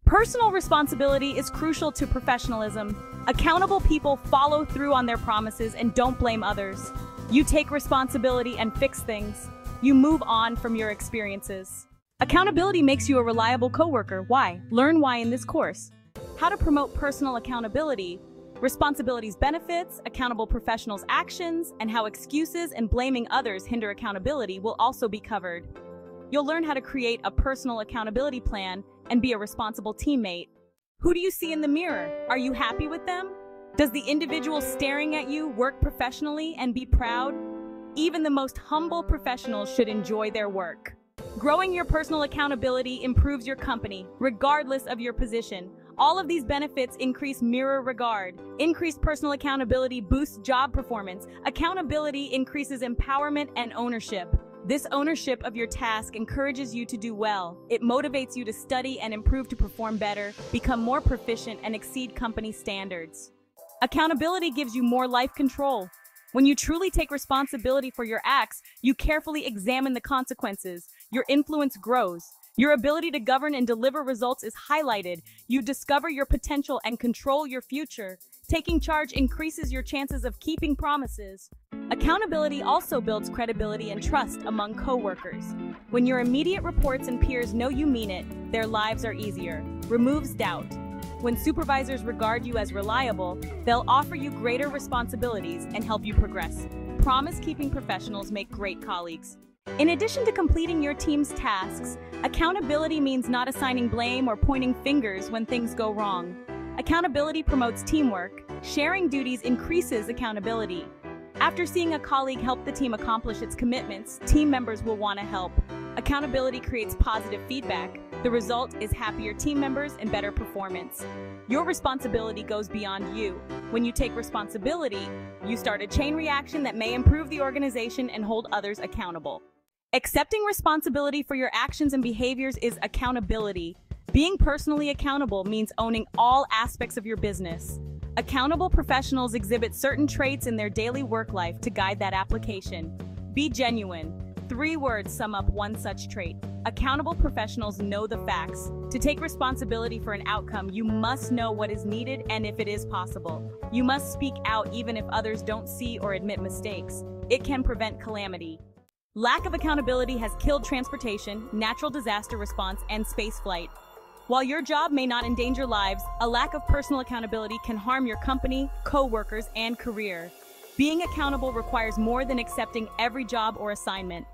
Personal responsibility is crucial to professionalism. Accountable people follow through on their promises and don't blame others. You take responsibility and fix things. You move on from your experiences. Accountability makes you a reliable coworker. Why? Learn why in this course. How to promote personal accountability, responsibilities benefits, accountable professionals' actions, and how excuses and blaming others hinder accountability will also be covered. You'll learn how to create a personal accountability plan and be a responsible teammate. Who do you see in the mirror? Are you happy with them? Does the individual staring at you work professionally and be proud? Even the most humble professionals should enjoy their work. Growing your personal accountability improves your company, regardless of your position. All of these benefits increase mirror regard. Increased personal accountability boosts job performance. Accountability increases empowerment and ownership. This ownership of your task encourages you to do well. It motivates you to study and improve to perform better, become more proficient, and exceed company standards. Accountability gives you more life control. When you truly take responsibility for your acts, you carefully examine the consequences. Your influence grows. Your ability to govern and deliver results is highlighted. You discover your potential and control your future. Taking charge increases your chances of keeping promises. Accountability also builds credibility and trust among coworkers. When your immediate reports and peers know you mean it, their lives are easier. Removes doubt. When supervisors regard you as reliable, they'll offer you greater responsibilities and help you progress. Promise-keeping professionals make great colleagues. In addition to completing your team's tasks, accountability means not assigning blame or pointing fingers when things go wrong. Accountability promotes teamwork. Sharing duties increases accountability. After seeing a colleague help the team accomplish its commitments, team members will want to help. Accountability creates positive feedback. The result is happier team members and better performance. Your responsibility goes beyond you. When you take responsibility, you start a chain reaction that may improve the organization and hold others accountable. Accepting responsibility for your actions and behaviors is accountability. Being personally accountable means owning all aspects of your business. Accountable professionals exhibit certain traits in their daily work life to guide that application. Be genuine. 3 words sum up one such trait. Accountable professionals know the facts. To take responsibility for an outcome, you must know what is needed and if it is possible. You must speak out even if others don't see or admit mistakes. It can prevent calamity. Lack of accountability has killed transportation, natural disaster response, and spaceflight. While your job may not endanger lives, a lack of personal accountability can harm your company, co-workers, and career. Being accountable requires more than accepting every job or assignment.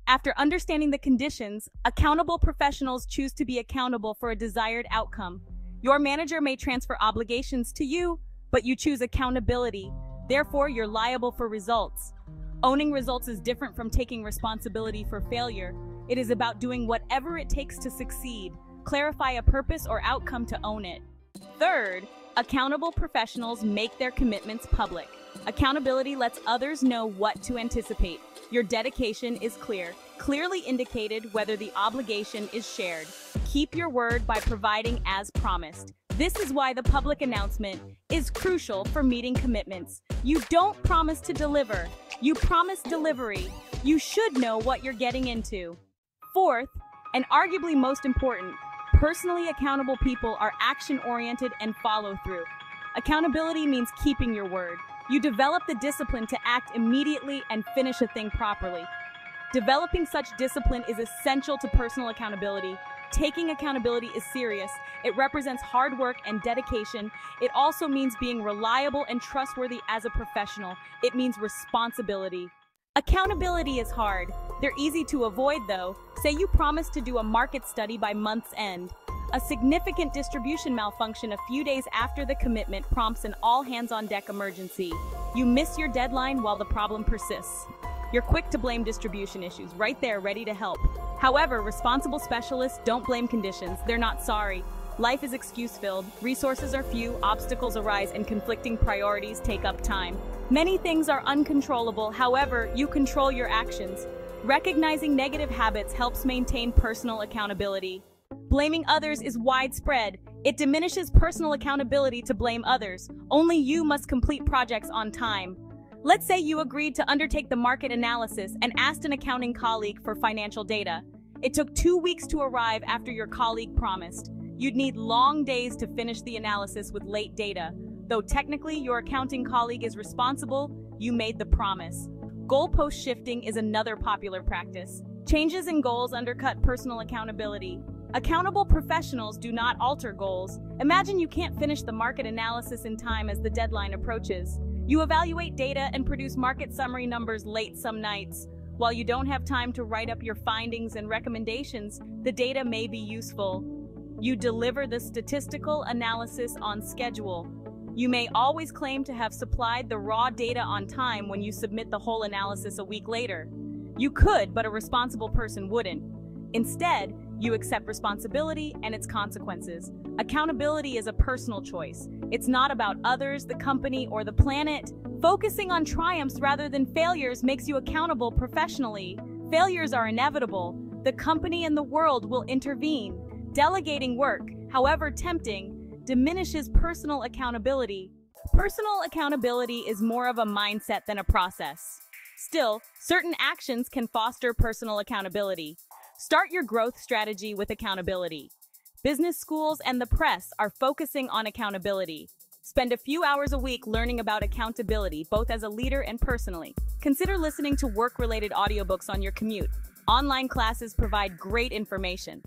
After understanding the conditions, accountable professionals choose to be accountable for a desired outcome. Your manager may transfer obligations to you, but you choose accountability. Therefore, you're liable for results. Owning results is different from taking responsibility for failure. It is about doing whatever it takes to succeed. Clarify a purpose or outcome to own it. Third, accountable professionals make their commitments public. Accountability lets others know what to anticipate. Your dedication is clear, clearly indicated whether the obligation is shared. Keep your word by providing as promised. This is why the public announcement is crucial for meeting commitments. You don't promise to deliver, you promise delivery. You should know what you're getting into. Fourth, and arguably most important, personally accountable people are action-oriented and follow through. Accountability means keeping your word. You develop the discipline to act immediately and finish a thing properly. Developing such discipline is essential to personal accountability. Taking accountability is serious. It represents hard work and dedication. It also means being reliable and trustworthy as a professional. It means responsibility. Accountability is hard. They're easy to avoid though. Say you promise to do a market study by month's end. A significant distribution malfunction a few days after the commitment prompts an all-hands-on-deck emergency. You miss your deadline while the problem persists. You're quick to blame distribution issues, right there ready to help. However, responsible specialists don't blame conditions. They're not sorry. Life is excuse-filled, resources are few, obstacles arise, and conflicting priorities take up time. Many things are uncontrollable, however, you control your actions. Recognizing negative habits helps maintain personal accountability. Blaming others is widespread. It diminishes personal accountability to blame others. Only you must complete projects on time. Let's say you agreed to undertake the market analysis and asked an accounting colleague for financial data. It took 2 weeks to arrive after your colleague promised. You'd need long days to finish the analysis with late data. Though technically your accounting colleague is responsible, you made the promise. Goalpost shifting is another popular practice. Changes in goals undercut personal accountability. Accountable professionals do not alter goals. Imagine you can't finish the market analysis in time as the deadline approaches. You evaluate data and produce market summary numbers late some nights. While you don't have time to write up your findings and recommendations, the data may be useful. You deliver the statistical analysis on schedule. You may always claim to have supplied the raw data on time when you submit the whole analysis a week later. You could, but a responsible person wouldn't. Instead, you accept responsibility and its consequences. Accountability is a personal choice. It's not about others, the company, or the planet. Focusing on triumphs rather than failures makes you accountable professionally. Failures are inevitable. The company and the world will intervene. Delegating work, however tempting, diminishes personal accountability. Personal accountability is more of a mindset than a process. Still, certain actions can foster personal accountability. Start your growth strategy with accountability. Business schools and the press are focusing on accountability. Spend a few hours a week learning about accountability, both as a leader and personally. Consider listening to work-related audiobooks on your commute. Online classes provide great information.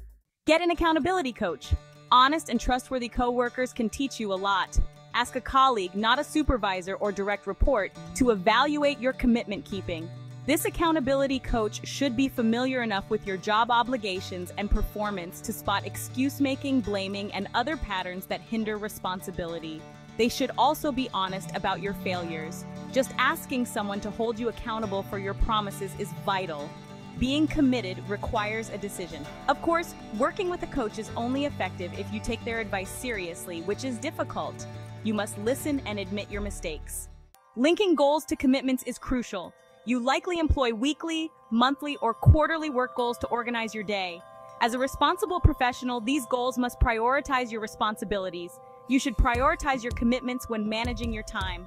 Get an accountability coach. Honest and trustworthy coworkers can teach you a lot. Ask a colleague, not a supervisor or direct report, to evaluate your commitment keeping. This accountability coach should be familiar enough with your job obligations and performance to spot excuse-making, blaming, and other patterns that hinder responsibility. They should also be honest about your failures. Just asking someone to hold you accountable for your promises is vital. Being committed requires a decision. Of course, working with a coach is only effective if you take their advice seriously, which is difficult. You must listen and admit your mistakes. Linking goals to commitments is crucial. You likely employ weekly, monthly, or quarterly work goals to organize your day. As a responsible professional, these goals must prioritize your responsibilities. You should prioritize your commitments when managing your time.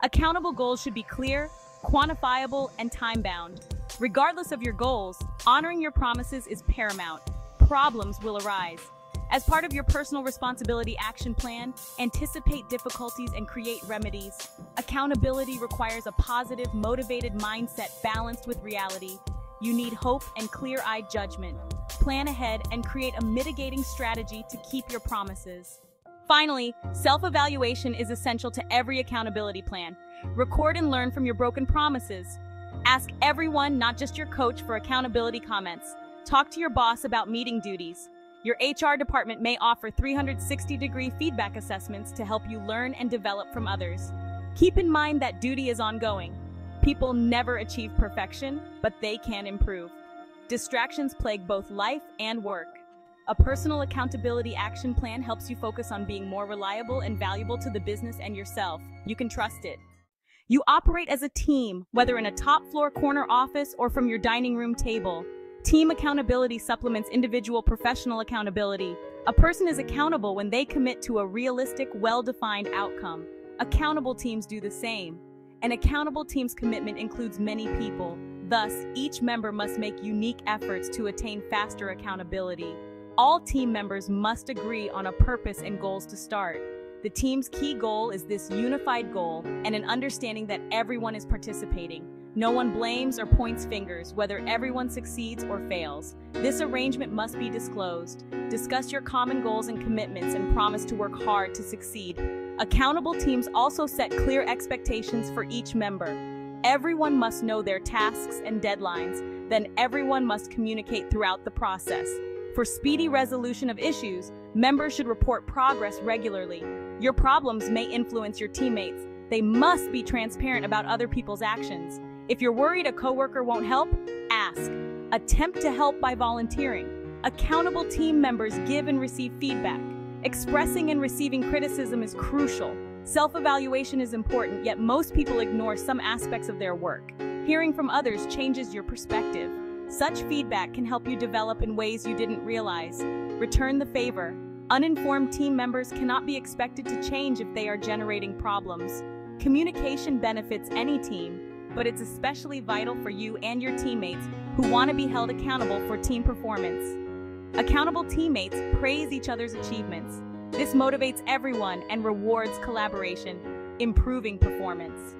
Accountable goals should be clear, quantifiable, and time-bound. Regardless of your goals, honoring your promises is paramount. Problems will arise. As part of your personal responsibility action plan, anticipate difficulties and create remedies. Accountability requires a positive, motivated mindset balanced with reality. You need hope and clear-eyed judgment. Plan ahead and create a mitigating strategy to keep your promises. Finally, self-evaluation is essential to every accountability plan. Record and learn from your broken promises. Ask everyone, not just your coach, for accountability comments. Talk to your boss about meeting duties. Your HR department may offer 360-degree feedback assessments to help you learn and develop from others. Keep in mind that duty is ongoing. People never achieve perfection, but they can improve. Distractions plague both life and work. A personal accountability action plan helps you focus on being more reliable and valuable to the business and yourself. You can trust it. You operate as a team, whether in a top-floor corner office or from your dining room table. Team accountability supplements individual professional accountability. A person is accountable when they commit to a realistic, well-defined outcome. Accountable teams do the same. An accountable team's commitment includes many people. Thus, each member must make unique efforts to attain faster accountability. All team members must agree on a purpose and goals to start. The team's key goal is this unified goal and an understanding that everyone is participating. No one blames or points fingers, whether everyone succeeds or fails. This arrangement must be disclosed. Discuss your common goals and commitments and promise to work hard to succeed. Accountable teams also set clear expectations for each member. Everyone must know their tasks and deadlines. Then everyone must communicate throughout the process. For speedy resolution of issues, members should report progress regularly. Your problems may influence your teammates. They must be transparent about other people's actions. If you're worried a coworker won't help, ask. Attempt to help by volunteering. Accountable team members give and receive feedback. Expressing and receiving criticism is crucial. Self-evaluation is important, yet most people ignore some aspects of their work. Hearing from others changes your perspective. Such feedback can help you develop in ways you didn't realize. Return the favor. Uninformed team members cannot be expected to change if they are generating problems. Communication benefits any team, but it's especially vital for you and your teammates who want to be held accountable for team performance. Accountable teammates praise each other's achievements. This motivates everyone and rewards collaboration, improving performance.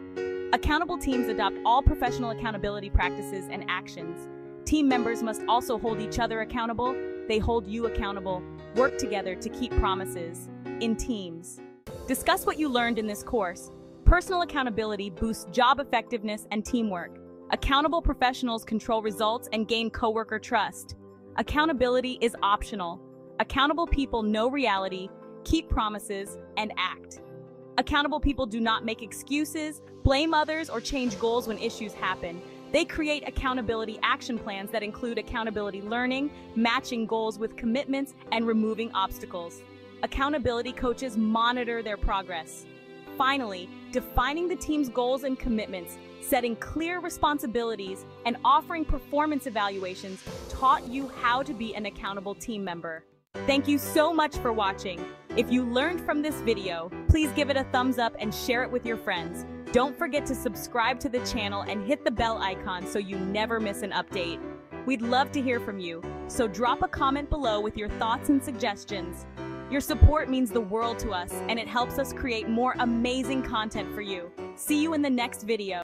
Accountable teams adopt all professional accountability practices and actions. Team members must also hold each other accountable. They hold you accountable. Work together to keep promises. In teams. Discuss what you learned in this course. Personal accountability boosts job effectiveness and teamwork. Accountable professionals control results and gain coworker trust. Accountability is optional. Accountable people know reality, keep promises, and act. Accountable people do not make excuses, blame others, or change goals when issues happen. They create accountability action plans that include accountability learning, matching goals with commitments, and removing obstacles. Accountability coaches monitor their progress. Finally, defining the team's goals and commitments, setting clear responsibilities, and offering performance evaluations taught you how to be an accountable team member. Thank you so much for watching. If you learned from this video, please give it a thumbs up and share it with your friends. Don't forget to subscribe to the channel and hit the bell icon so you never miss an update. We'd love to hear from you, so drop a comment below with your thoughts and suggestions. Your support means the world to us, and it helps us create more amazing content for you. See you in the next video.